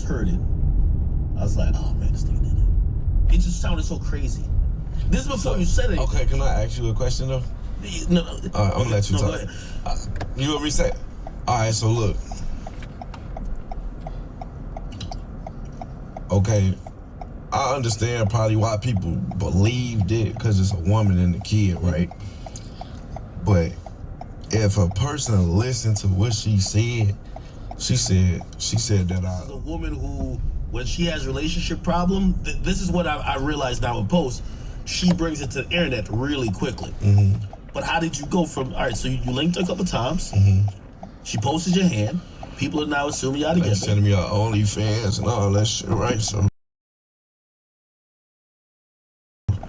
heard it, I was like, oh man, this nigga did it. It just sounded so crazy. This is before you said it. Okay, can I ask you a question though? No. I'm gonna let you talk. You want me to say? All right, so look. Okay, I understand probably why people believed it because it's a woman and a kid, right? But if a person listened to what she said that the woman who, when she has relationship problem, this is what I realized now in post, she brings it to the internet really quickly. But how did you go from, all right, so you linked a couple times, she posted your hand, people are now assuming y'all together. They sending me our OnlyFans and all that shit, right? So.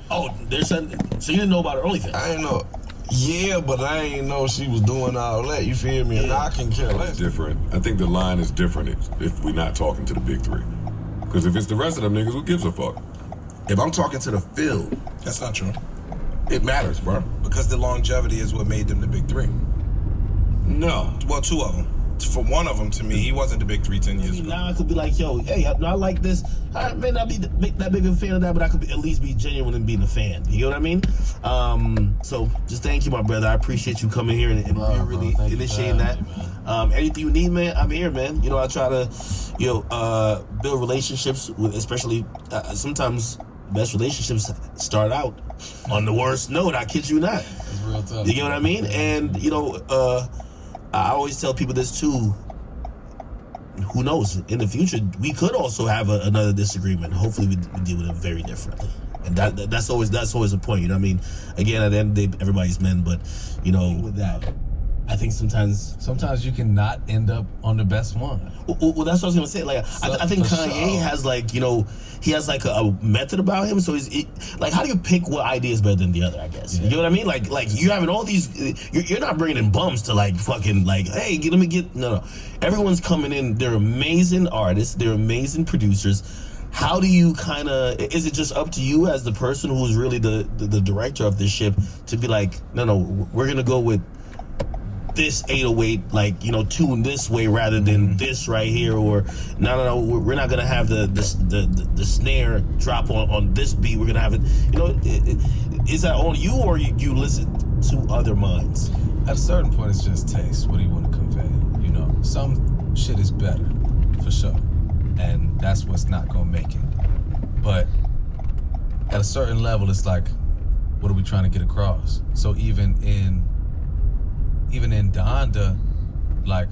Oh, they're sending, so you didn't know about her OnlyFans? I didn't know. Yeah, but I ain't know she was doing all that, you feel me? And I can care less. It's different. I think the line is different if we're not talking to the big three. Because if it's the rest of them niggas, who gives a fuck? If I'm talking to the field, that's not true. It matters, bro. Because the longevity is what made them the big three. No. Well, two of them. For one of them, to me, he wasn't the big three 10 years ago. Now I could be like, yo, hey, I like this. I may not be that big of a fan of that, but I could at least be genuine and being a fan. You know what I mean? So just thank you, my brother. I appreciate you coming here and you're really initiating that. Anything you need, man, I'm here, man. You know, I try to, build relationships with, especially sometimes best relationships start out on the worst note. I kid you not. It's real tough. You get what I mean? And I always tell people this too. Who knows? In the future, we could also have another disagreement. Hopefully, we deal with it very differently. And that's always a point. You know what I mean? Again, at the end of the day, everybody's men, but with that, I think sometimes you can not end up on the best one. Well, that's what I was gonna say. Like, I think Kanye has he has a method about him. So like, how do you pick what idea is better than the other? I guess you know what I mean. Like you having all these, you're not bringing in bums to hey, let me get no. Everyone's coming in. They're amazing artists. They're amazing producers. How do you is it just up to you as the person who's really the director of this ship to be like, no, we're gonna go with this 808, tune this way rather than this right here, or no, we're not gonna have the snare drop on this beat. We're gonna have it. Is that on you, or you listen to other minds? At a certain point, it's just taste. What do you want to convey? Some shit is better, for sure, and that's what's not gonna make it. But at a certain level, it's like, what are we trying to get across? So even in Donda, like,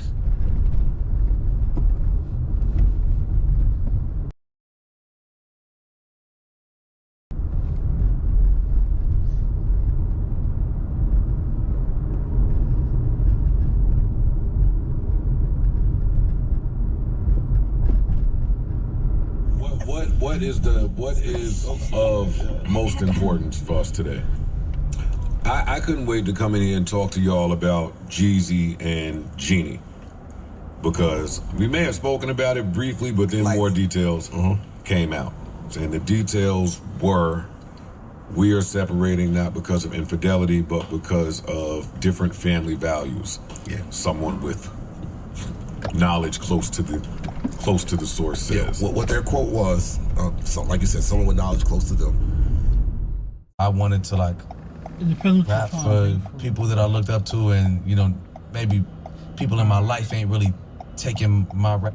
what is of most importance for us today? I couldn't wait to come in here and talk to y'all about Jeezy and Jeannie, because we may have spoken about it briefly, but then more details came out. And the details were, we are separating not because of infidelity, but because of different family values. Yeah. Someone with knowledge close to the source says. Yeah, what their quote was, like you said, someone with knowledge close to them. I wanted to rap for people that I looked up to, and maybe people in my life ain't really taking my rap.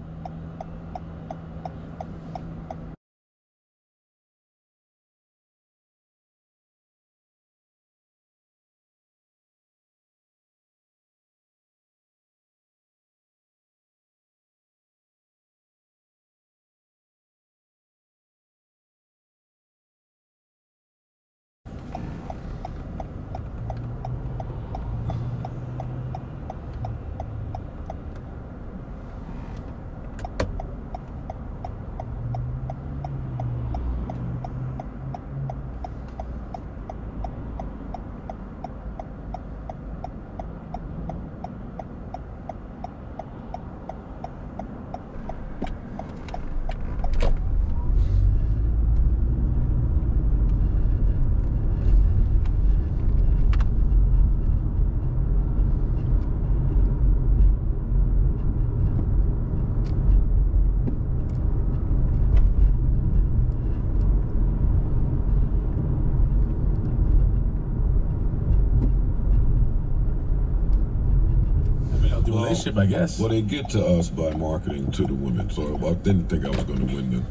relationship, I guess. Well, they get to us by marketing to the women. So I didn't think I was going to win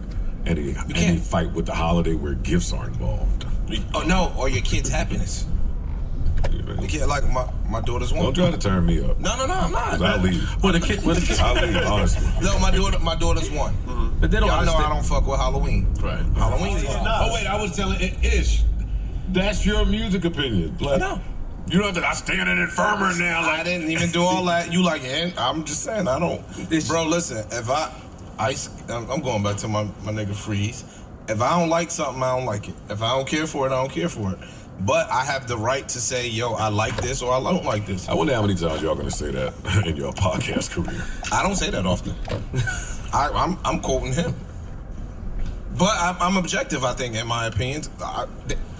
any fight with the holiday where gifts are involved. Oh no, or your kid's happiness. You can't like my daughter's one. Don't try to turn me up. No, I'm not. I'll leave. Well, the kid. I'll leave, honestly. No, my daughter's one. But they don't Y'all know understand. I don't fuck with Halloween. Right. Halloween's one. Oh, wait, I was telling Ish. That's your music opinion. Like, No. You don't have to, I stand in it firmer now. I Like, didn't even do all that. You like, and I'm just saying, I don't. Bro, listen, if I'm going back to my nigga Freeze. If I don't like something, I don't like it. If I don't care for it, I don't care for it. But I have the right to say, yo, I like this or I don't like this. I wonder how many times y'all gonna say that in your podcast career. I don't say that often. I'm quoting him. But I'm objective, I think, in my opinions.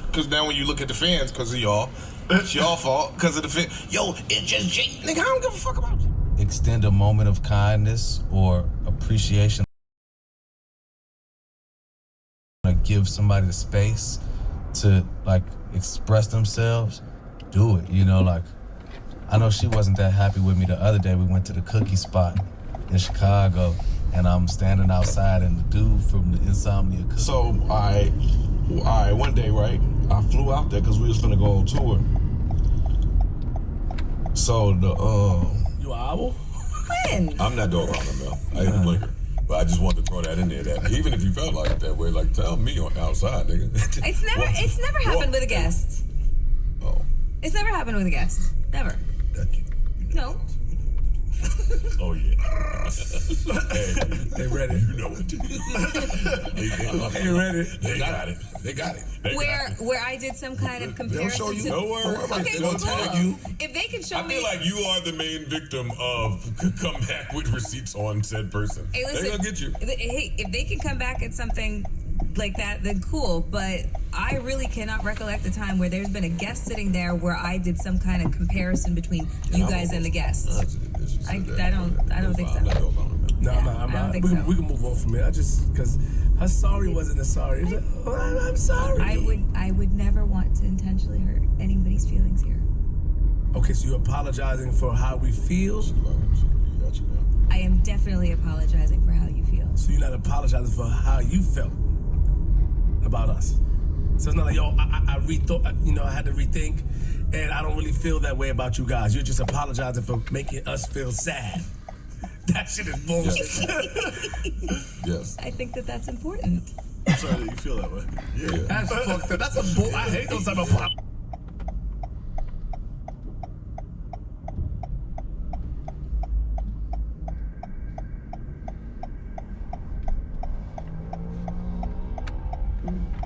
Because now when you look at the fans, because of y'all, it's your fault, because of the fans. Yo, it's just Jay. Nigga, I don't give a fuck about you. Extend a moment of kindness or appreciation. Give somebody the space to like express themselves, do it. You know, like I know she wasn't that happy with me the other day. We went to the cookie spot in Chicago, and I'm standing outside, and the dude from the Insomnia Cookie. So, all right, one day, right, I flew out there because we was finna go on tour. So, You owl? When? I'm not dog on him, I ain't a blinker. But I just wanted to throw that in there. That even if you felt like it that way, like tell me on outside, nigga. It's never happened with a guest. Oh. It's never happened with a guest. Never. No. Oh yeah. They ready. You know what to do. They ready. They got it. They got it. Where I did some kind of comparison show you. to. Don't worry. Okay, They'll cool. tag you. If they can show I me. feel like you are the main victim of come back with receipts on said person. Hey, listen, They're gonna get you. Hey, if they can come back at something like that, then cool. But I really cannot recollect a time where there's been a guest sitting there where I did some kind of comparison between you guys and the guests. I don't think so. No, Yeah, I'm I don't not. think We so. can move on from it. Because her sorry wasn't a sorry. It's like, oh, I'm sorry. I would never want to intentionally hurt anybody's feelings here. Okay, so you're apologizing for how we feel. I am definitely apologizing for how you feel. So you're not apologizing for how you felt about us. So it's not like, yo, I rethought, I had to rethink, and I don't really feel that way about you guys. You're just apologizing for making us feel sad. That shit is bullshit. Yes. I think that that's important. I'm sorry that you feel that way. Yeah. That's fucked up. That's a bull. I hate those type of pop. Mm.